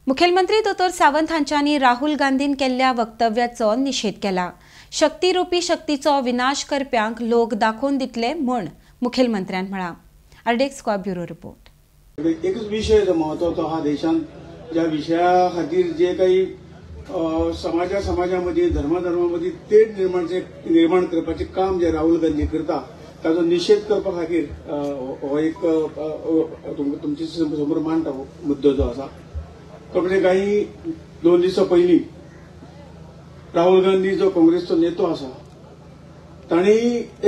मुखेलमंत्री दोतोर सावंत हांच्यांनी राहुल गांधीन केल्ल्या वक्तव्याचो निषेध केला। शक्ती रुपी शक्तीचो विनाश करप्यांक लोक दाखोवन दितले म्हण मुखेलमंत्र्यान म्हळां। आरडेक्स स्क्वायर ब्युरो रिपोर्ट। एकच विषय जो महत्वाचो हा देशांत, ज्या विषया खातीर जे काही समाजामध्ये धर्मामध्ये तेढ निर्माण करपाचे काम जे राहुल गांधी करता ताचो निषेध करपा खातीर हो एक तुमचे समोर मांडटा मुद्दो जो आसा तो म्हणजे काही 2 दिसा पयलीं राहुल गांधी जो काँग्रेसचो नेतो आसा तांणी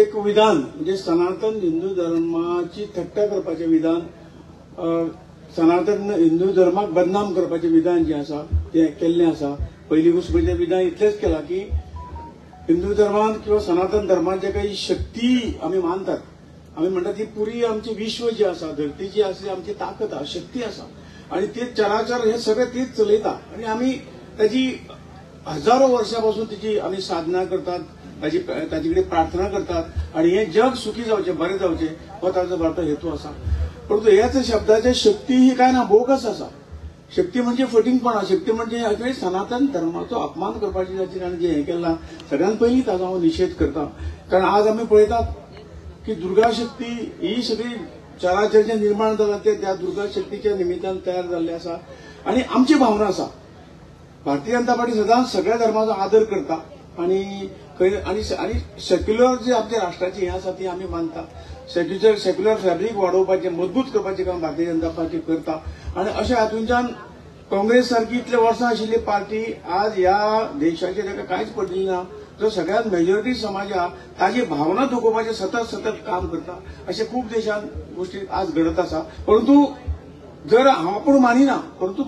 एक विधान म्हणजे सनातन हिंदू धर्माची थट्टा करपाचें विधान, सनातन हिंदू धर्माक बदनाम करपाचें विधान जे आसा तें केल्लें आसा। पहिली गोष्ट म्हणजे विधान इतलेंच केलां की हिंदू धर्मान किंवा सनातन धर्मान जे काही शक्ती आमी मानतात, आमी म्हणटात ती पुरी आमचे विश्व जे आसा, धरती जी आसा आमची ताकद आसा, शक्ती आसा आणि ते चराचर हे सगळे तेच चलयता आणि आमी ताची हजारो वर्षांपासून तिची आमी साधना करतात, ताची कडेन प्रार्थना करतात आणि हे जग सुखी जावचें, बरें जावचें हो ताचो भारतो हेतू आसा। परंतु ह्याच शब्दाची शक्ती ही काय ना बोगस आसा। शक्ती म्हणजे फटिंगपणा, शक्ती म्हणजे सनातन धर्माचो अपमान करपाची ताणें जे हें केलां सगळ्यात पयलीं ताचो हांव निषेध करता। कारण आज आमी पळयतात की दुर्गा शक्ती ही सगळी चराचर जे निर्माण जालां ते त्या दुर्गा शक्तीच्या निमित्तान तयार जाल्ले आसा आणि आमची भावना आसा। भारतीय जनता पार्टी सदांच सगळ्या धर्माचो आदर करता आणि सेक्युलर जे आमच्या राष्ट्राची हें आसा ती आमी मानता। सेक्युलर फॅब्रिक वाडोवपाचें, मजबूत करपाचें काम भारतीय जनता पार्टी करता आणि अशा हातूंतल्यान काँग्रेस सारखी इतले वर्सां आशिल्ली पार्टी आज ह्या देशाचेर ताका कांयच पडिल्लें ना, जो सगळ्यात मेजॉरिटी समाज आहा ताची भावना दुखोवपाचें सतत काम करता। अशे खूब देशांत गोष्टी आज घडत आसा। परंतु जर आपूण मानिना, परंतु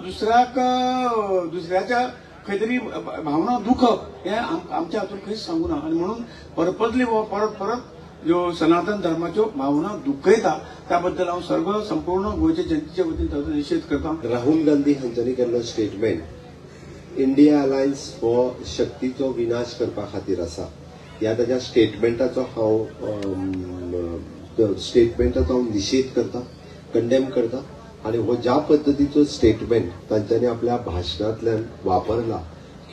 दुसऱ्याच्या खंय तरी भावना दुखप हें आमच्या हातून खंयच सांगू ना आणि म्हणून पर्पजली परत जो सनातन धर्माच्यो भावना दुखयता त्याबद्दल हांव संपूर्ण गोंयच्या जनतेच्या वतीन ताचो निषेध करता। राहुल गांधी हांच्यांनी केल्लो स्टेटमेंट इंडिया अलायन्स हो शक्तीचो विनाश करपा खातीर आसा। ह्या ताच्या स्टेटमेंटाचो हांव निषेध करता, कंडेम करता आणि हो ज्या पद्दतीचो स्टेटमेंट तांच्यांनी आपल्या भाशणांतल्यान वापरला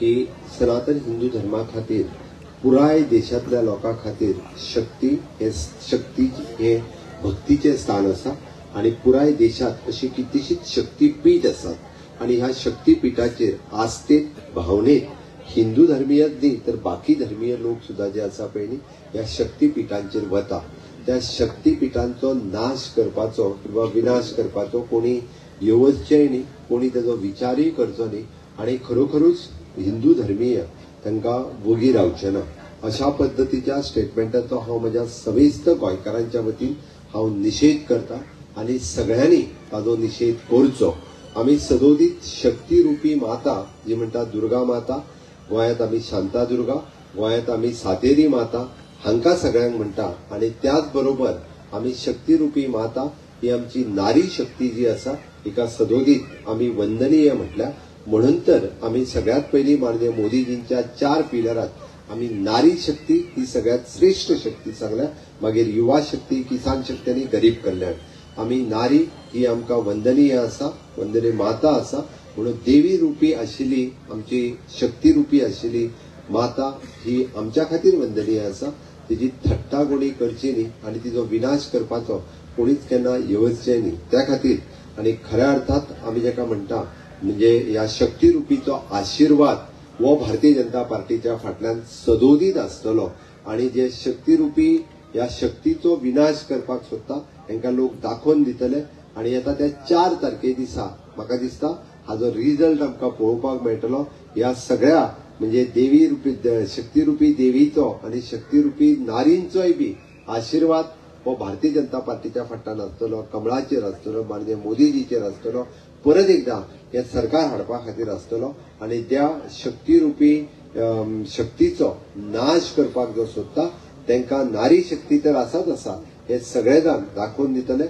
की सनातन हिंदू धर्मा खातीर पुराय देशातल्या लोकां खातीर शक्ती हे भक्तीचे स्थान आसा आणि पुराय देशात अशी कितलीशीच शक्तीपीठ आसात आणि ह्या शक्तीपीठाचेर आस्थेत, भावनेत हिंदू धर्मीयच न्ही तर बाकी धर्मीय लोक सुद्धा जे आसा पळय न्ही ह्या शक्तीपीठांचेर वता। त्या शक्तीपीठांचो नाश करपाचो किंवा विनाश करपाचो कोणी येवचचेय न्ही, कोणी ताचो विचारय करचो न्ही आणि खरोखरूच हिंदू धर्मीय तांकां वगी रावचे ना। अशा पद्दतीच्या स्टेटमेंटाचो हांव म्हज्या समेस्त गोंयकारांच्या वतीन हांव निषेध करता आणि सगळ्यांनी ताचो निषेध करचो। आमी सदोदीत शक्ती रुपी माता जी म्हणटा दुर्गा माता, गोंयांत आमी शांतादुर्गा, गोंयांत आमी सातेरी माता हांकां सगळ्यांक म्हणटा आणि त्याच बरोबर आमी शक्ती रुपी माता ही आमची नारी शक्ती जी आसा हिका सदोदीत आमी वंदनीय म्हटल्या। म्हणून तर आमी सगळ्यात पयलीं माननीय मोदीजींच्या 4 पिलरात आमी नारी शक्ती ही सगळ्यात श्रेष्ठ शक्ती सांगल्या, मागीर युवा शक्ती, किसान शक्ती आणि गरीब कल्याण। आमी नारी ही आमकां वंदनीय आसा, वंदनीय माता आसा म्हणून देवी रुपी आशिल्ली आमची शक्ती रुपी आशिल्ली माता ही आमच्या खातीर वंदनीय आसा। तिची थट्टा कोणी करची न्ही आणि तिचो विनाश करपाचो कोणीच केन्ना येवचचें न्ही। त्या खातीर आणि खऱ्या अर्थात आमी जेका म्हणटा म्हणजे ह्या शक्ती रुपीचो आशीर्वाद हो भारतीय जनता पार्टीच्या फाटल्यान सदोदीत आसतलो आणि जे शक्ती रुपी ह्या शक्तीचो विनाश करपाक सोदता तांकां लोक दाखोवन दितले आणि येता त्या 4 तारखे दिसा म्हाका दिसता हाजो रिजल्ट आमकां पळोवपाक मेळटलो। ह्या सगळ्या म्हणजे देवी रुपी शक्ती रुपी देवीचो आणि शक्ती रुपी नारींचोय बी आशीर्वाद हो भारतीय जनता पार्टीच्या फाटल्यान आसतलो, कमळाचेर आसतलो, माननीय मोदीजीचेर आसतलो, परत एकदा हे सरकार हाडपा खातीर आसतलो आणि त्या शक्ती रुपी शक्तीचो नाश करपाक जो सोदता तांकां नारी शक्ती तर आसाच आसा हे सगळे जाण दाखोवन दितले